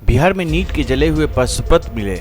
बिहार में नीट के जले हुए प्रश्नपत्र मिले,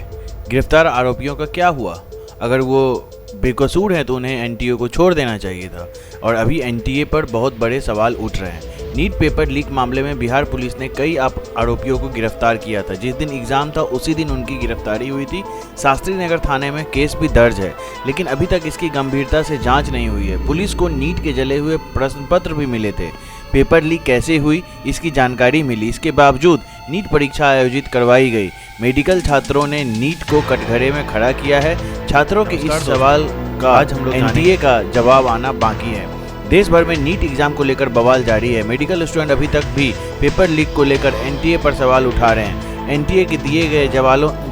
गिरफ्तार आरोपियों का क्या हुआ? अगर वो बेकसूर हैं तो उन्हें एनटीए को छोड़ देना चाहिए था। और अभी एनटीए पर बहुत बड़े सवाल उठ रहे हैं। नीट पेपर लीक मामले में बिहार पुलिस ने कई आरोपियों को गिरफ्तार किया था। जिस दिन एग्जाम था उसी दिन उनकी गिरफ्तारी हुई थी। शास्त्री नगर थाने में केस भी दर्ज है, लेकिन अभी तक इसकी गंभीरता से जांच नहीं हुई है। पुलिस को नीट के जले हुए प्रश्न पत्र भी मिले थे। पेपर लीक कैसे हुई इसकी जानकारी मिली, इसके बावजूद नीट परीक्षा आयोजित करवाई गई। मेडिकल छात्रों ने नीट को कटघरे में खड़ा किया है। छात्रों के इस सवाल का आज हम लोग एनटीए का जवाब आना बाकी है। देश भर में नीट एग्जाम को लेकर बवाल जारी है। मेडिकल स्टूडेंट अभी तक भी पेपर लीक को लेकर एनटीए पर सवाल उठा रहे हैं। एनटीए के दिए गए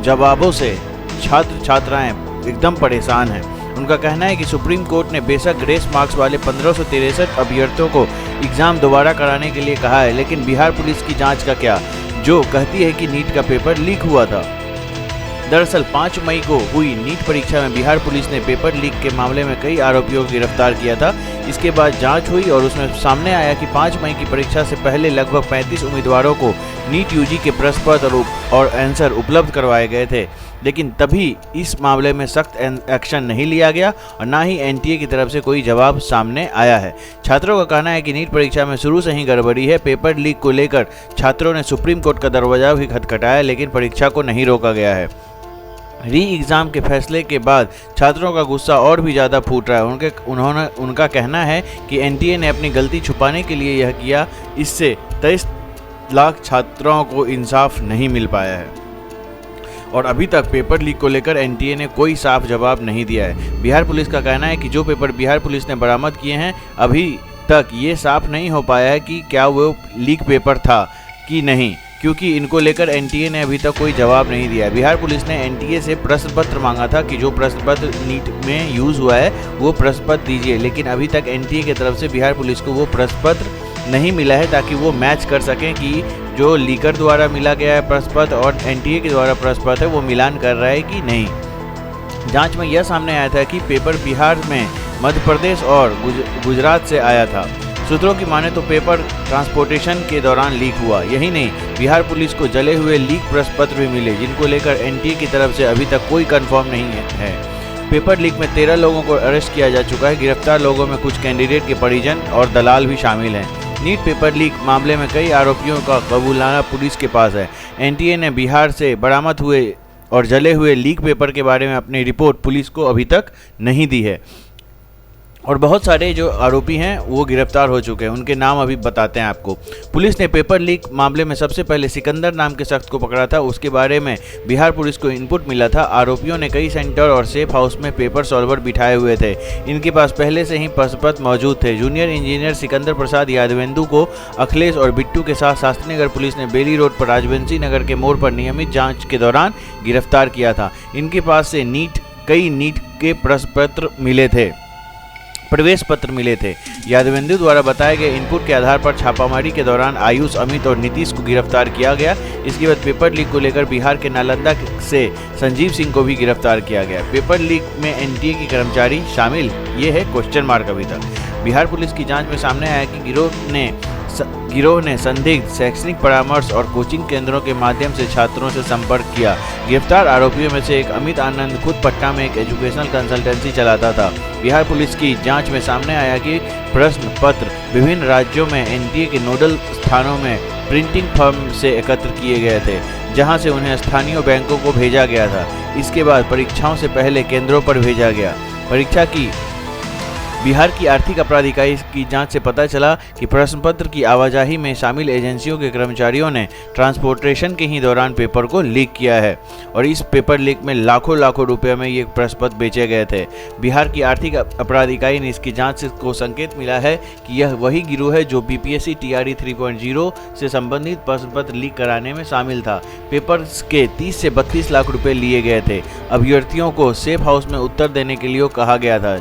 जवाबों से छात्र छात्राएं एकदम परेशान हैं। उनका कहना है कि सुप्रीम कोर्ट ने बेशक ग्रेस मार्क्स वाले 1563 अभ्यर्थियों को एग्जाम दोबारा कराने के लिए कहा है, लेकिन बिहार पुलिस की जांच का क्या, जो कहती है कि नीट का पेपर लीक हुआ था। दरअसल 5 मई को हुई नीट परीक्षा में बिहार पुलिस ने पेपर लीक के मामले में कई आरोपियों को गिरफ्तार किया था। इसके बाद जांच हुई और उसमें सामने आया कि 5 मई की परीक्षा से पहले लगभग 35 उम्मीदवारों को नीट यूजी के प्रश्न पत्र और आंसर उपलब्ध करवाए गए थे, लेकिन तभी इस मामले में सख्त एक्शन नहीं लिया गया और ना ही एनटीए की तरफ से कोई जवाब सामने आया है। छात्रों का कहना है कि नीट परीक्षा में शुरू से ही गड़बड़ी है। पेपर लीक को लेकर छात्रों ने सुप्रीम कोर्ट का दरवाजा भी खटखटाया, लेकिन परीक्षा को नहीं रोका गया है। री एग्ज़ाम के फैसले के बाद छात्रों का गुस्सा और भी ज़्यादा फूट रहा है। उनका कहना है कि एनटीए ने अपनी गलती छुपाने के लिए यह किया। इससे 23 लाख छात्रों को इंसाफ नहीं मिल पाया है और अभी तक पेपर लीक को लेकर एनटीए ने कोई साफ जवाब नहीं दिया है। बिहार पुलिस का कहना है कि जो पेपर बिहार पुलिस ने बरामद किए हैं, अभी तक ये साफ नहीं हो पाया है कि क्या वो लीक पेपर था कि नहीं, क्योंकि इनको लेकर एनटीए ने अभी तक कोई जवाब नहीं दिया है। बिहार पुलिस ने एनटीए से प्रश्न पत्र मांगा था कि जो प्रश्न पत्र नीट में यूज़ हुआ है वो प्रश्न पत्र दीजिए, लेकिन अभी तक एनटीए की तरफ से बिहार पुलिस को वो प्रश्न पत्र नहीं मिला है, ताकि वो मैच कर सकें कि जो लीकर द्वारा मिला गया है प्रश्न पत्र और एनटीए के द्वारा प्रश्न पत्र है वो मिलान कर रहा है कि नहीं। जांच में यह सामने आया था कि पेपर बिहार में मध्य प्रदेश और गुजरात से आया था। सूत्रों की माने तो पेपर ट्रांसपोर्टेशन के दौरान लीक हुआ। यही नहीं, बिहार पुलिस को जले हुए लीक प्रश्न पत्र भी मिले, जिनको लेकर एनटीए की तरफ से अभी तक कोई कंफर्म नहीं है। पेपर लीक में 13 लोगों को अरेस्ट किया जा चुका है। गिरफ्तार लोगों में कुछ कैंडिडेट के परिजन और दलाल भी शामिल हैं। नीट पेपर लीक मामले में कई आरोपियों का कबूलाना पुलिस के पास है। एनटीए ने बिहार से बरामद हुए और जले हुए लीक पेपर के बारे में अपनी रिपोर्ट पुलिस को अभी तक नहीं दी है और बहुत सारे जो आरोपी हैं वो गिरफ्तार हो चुके हैं। उनके नाम अभी बताते हैं आपको। पुलिस ने पेपर लीक मामले में सबसे पहले सिकंदर नाम के शख्स को पकड़ा था। उसके बारे में बिहार पुलिस को इनपुट मिला था। आरोपियों ने कई सेंटर और सेफ हाउस में पेपर सॉल्वर बिठाए हुए थे। इनके पास पहले से ही प्रश्नपत्र मौजूद थे। जूनियर इंजीनियर सिकंदर प्रसाद यादवेंदु को अखिलेश और बिट्टू के साथ शास्त्री नगर पुलिस ने बेली रोड पर राजवंशी नगर के मोड़ पर नियमित जाँच के दौरान गिरफ्तार किया था। इनके पास से कई नीट के प्रश्नपत्र मिले थे, प्रवेश पत्र मिले थे। यादवेंदु द्वारा बताए गए इनपुट के आधार पर छापामारी के दौरान आयुष, अमित और नीतीश को गिरफ्तार किया गया। इसके बाद पेपर लीक को लेकर बिहार के नालंदा से संजीव सिंह को भी गिरफ्तार किया गया। पेपर लीक में एनटीए के कर्मचारी शामिल, ये है क्वेश्चन मार्क अभी तक। बिहार पुलिस की जांच में सामने आया कि गिरोह ने संदिग्ध शैक्षणिक परामर्श और कोचिंग केंद्रों के माध्यम से छात्रों से संपर्क किया। गिरफ्तार आरोपियों में से एक अमित आनंद खुद पटना में एक एजुकेशनल कंसल्टेंसी चलाता था। बिहार पुलिस की जांच में सामने आया कि प्रश्न पत्र विभिन्न राज्यों में एनटीए के नोडल स्थानों में प्रिंटिंग फर्म से एकत्र किए गए थे, जहां से उन्हें स्थानीय बैंकों को भेजा गया था। इसके बाद परीक्षाओं से पहले केंद्रों पर भेजा गया। परीक्षा की बिहार की आर्थिक अपराध इकाई की जांच से पता चला कि प्रश्न पत्र की आवाजाही में शामिल एजेंसियों के कर्मचारियों ने ट्रांसपोर्टेशन के ही दौरान पेपर को लीक किया है और इस पेपर लीक में लाखों रुपए में ये प्रश्न पत्र बेचे गए थे। बिहार की आर्थिक अपराध इकाई ने इसकी जांच को संकेत मिला है कि यह वही गिरोह है जो बीपीएससी टीआरई 3.0 से संबंधित प्रश्न पत्र लीक कराने में शामिल था। पेपर के 30 से 32 लाख रुपए लिए गए थे। अभ्यर्थियों को सेफ हाउस में उत्तर देने के लिए कहा गया था,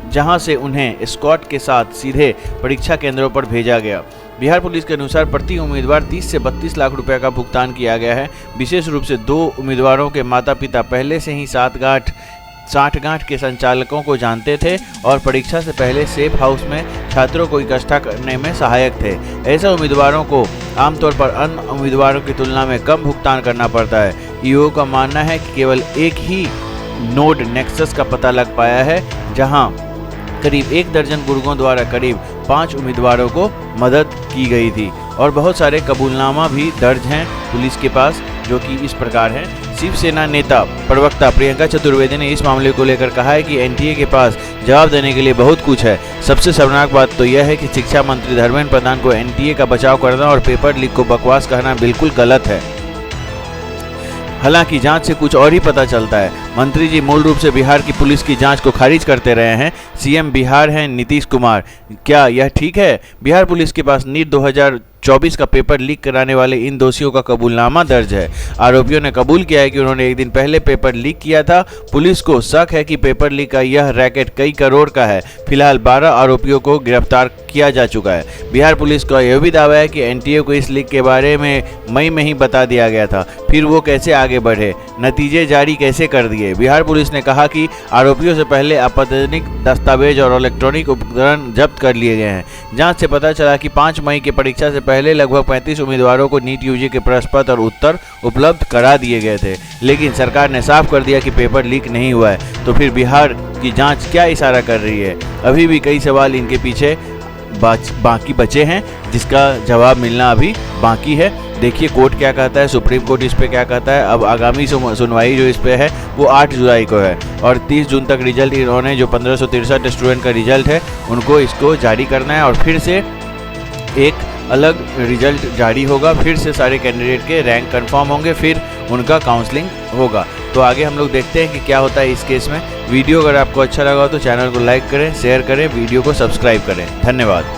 जहां से उन्हें स्क्वाड के साथ सीधे परीक्षा केंद्रों पर भेजा गया। बिहार पुलिस के अनुसार प्रति उम्मीदवार 30 से 32 लाख रुपए का भुगतान किया गया है। विशेष रूप से 2 उम्मीदवारों के माता पिता पहले से ही साठगांठ साठगांठ के संचालकों को जानते थे और परीक्षा से पहले सेफ हाउस में छात्रों को इकट्ठा करने में सहायक थे। ऐसे उम्मीदवारों को आमतौर पर अन्य उम्मीदवारों की तुलना में कम भुगतान करना पड़ता है। ईओ का मानना है कि केवल एक ही नोड नेक्सस का पता लग पाया है, जहां करीब 1 दर्जन गुर्गों द्वारा करीब 5 उम्मीदवारों को मदद की गई थी और बहुत सारे कबूलनामा भी दर्ज हैं पुलिस के पास, जो कि इस प्रकार हैं। शिवसेना नेता प्रवक्ता प्रियंका चतुर्वेदी ने इस मामले को लेकर कहा है कि एनटीए के पास जवाब देने के लिए बहुत कुछ है। सबसे शर्मनाक बात तो यह है कि शिक्षा मंत्री धर्मेंद्र प्रधान को एनटीए का बचाव करना और पेपर लीक को बकवास कहना बिल्कुल गलत है। हालांकि जांच से कुछ और ही पता चलता है। मंत्री जी मूल रूप से बिहार की पुलिस की जांच को खारिज करते रहे हैं। सीएम बिहार हैं नीतीश कुमार। क्या यह ठीक है? बिहार पुलिस के पास नीट 2024 का पेपर लीक कराने वाले इन दोषियों का कबूलनामा दर्ज है। आरोपियों ने कबूल किया है कि उन्होंने एक दिन पहले पेपर लीक किया था। पुलिस को शक है कि पेपर लीक का यह रैकेट कई करोड़ का है। फिलहाल 12 आरोपियों को गिरफ्तार किया जा चुका है। बिहार पुलिस का यह भी दावा है कि एनटीए को इस लीक के बारे में मई में ही बता दिया गया था, फिर वो कैसे आगे बढ़े, नतीजे जारी कैसे कर दिए। बिहार पुलिस ने कहा कि आरोपियों से पहले आपत्तिजनक दस्तावेज और इलेक्ट्रॉनिक उपकरण जब्त कर लिए गए हैं। जांच से पता चला कि 5 मई की परीक्षा से पहले लगभग 35 उम्मीदवारों को नीट यूजी के प्रश्न पत्र और उत्तर उपलब्ध करा दिए गए थे, लेकिन सरकार ने साफ कर दिया कि पेपर लीक नहीं हुआ है। तो फिर बिहार की जांच क्या इशारा कर रही है? अभी भी कई सवाल इनके पीछे बाकी बचे हैं, जिसका जवाब मिलना अभी बाकी है। देखिए कोर्ट क्या कहता है, सुप्रीम कोर्ट इस पे क्या कहता है। अब आगामी सुनवाई जो इस पे है वो 8 जुलाई को है और 30 जून तक रिजल्ट इन्होंने जो 1563 स्टूडेंट का रिजल्ट है उनको इसको जारी करना है और फिर से एक अलग रिजल्ट जारी होगा। फिर से सारे कैंडिडेट के रैंक कंफर्म होंगे, फिर उनका काउंसलिंग होगा। तो आगे हम लोग देखते हैं कि क्या होता है इस केस में। वीडियो अगर आपको अच्छा लगा हो तो चैनल को लाइक करें, शेयर करें, वीडियो को सब्सक्राइब करें। धन्यवाद।